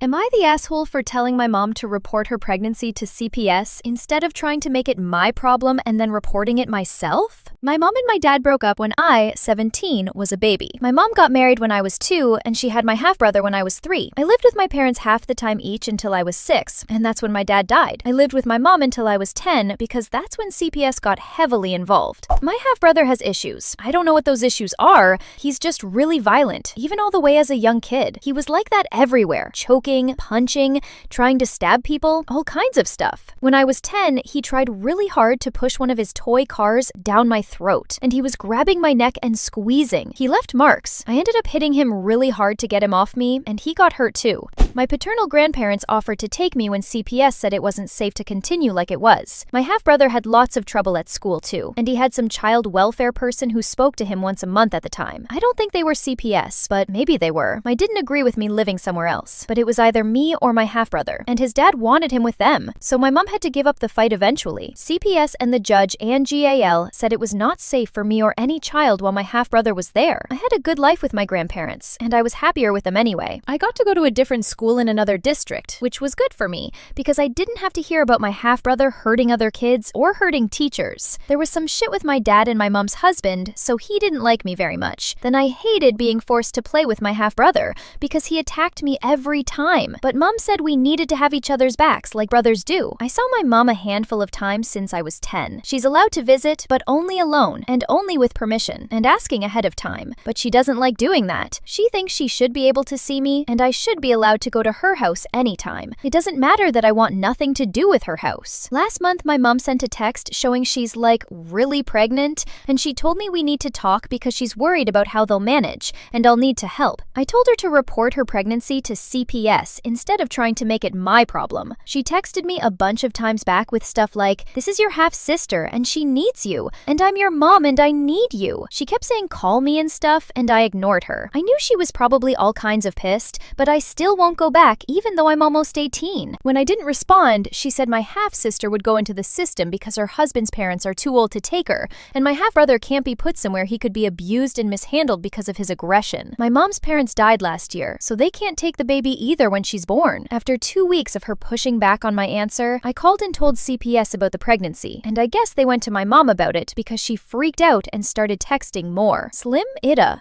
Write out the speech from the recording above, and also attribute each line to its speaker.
Speaker 1: Am I the asshole for telling my mom to report her pregnancy to CPS instead of trying to make it my problem and then reporting it myself? My mom and my dad broke up when I, 17, was a baby. My mom got married when I was 2, and she had my half-brother when I was 3. I lived with my parents half the time each until I was 6, and that's when my dad died. I lived with my mom until I was 10 because that's when CPS got heavily involved. My half-brother has issues. I don't know what those issues are. He's just really violent, even all the way as a young kid. He was like that everywhere, choking, punching, trying to stab people, all kinds of stuff. When I was 10, he tried really hard to push one of his toy cars down my throat, and he was grabbing my neck and squeezing. He left marks. I ended up hitting him really hard to get him off me, and he got hurt too. My paternal grandparents offered to take me when CPS said it wasn't safe to continue like it was. My half-brother had lots of trouble at school too, and he had some child welfare person who spoke to him once a month at the time. I don't think they were CPS, but maybe they were. I didn't agree with me living somewhere else, but it was either me or my half-brother, and his dad wanted him with them, so my mom had to give up the fight eventually. CPS and the judge and GAL said it was not safe for me or any child while my half-brother was there. I had a good life with my grandparents, and I was happier with them anyway. I got to go to a different school in another district, which was good for me, because I didn't have to hear about my half-brother hurting other kids or hurting teachers. There was some shit with my dad and my mom's husband, so he didn't like me very much. Then I hated being forced to play with my half-brother, because he attacked me every time. But mom said we needed to have each other's backs like brothers do. I saw my mom a handful of times since I was 10. She's allowed to visit, but only alone, and only with permission, and asking ahead of time. But she doesn't like doing that. She thinks she should be able to see me, and I should be allowed to go to her house anytime. It doesn't matter that I want nothing to do with her house. Last month, my mom sent a text showing she's like really pregnant, and she told me we need to talk because she's worried about how they'll manage, and I'll need to help. I told her to report her pregnancy to CPS instead of trying to make it my problem. She texted me a bunch of times back with stuff like, "This is your half-sister and she needs you, and I'm your mom and I need you." She kept saying call me and stuff, and I ignored her. I knew she was probably all kinds of pissed, but I still won't go back even though I'm almost 18. When I didn't respond, she said my half-sister would go into the system because her husband's parents are too old to take her, and my half-brother can't be put somewhere he could be abused and mishandled because of his aggression. My mom's parents died last year, so they can't take the baby either when she's born. After 2 weeks of her pushing back on my answer, I called and told CPS about the pregnancy, and I guess they went to my mom about it because she freaked out and started texting more. Slim Ida.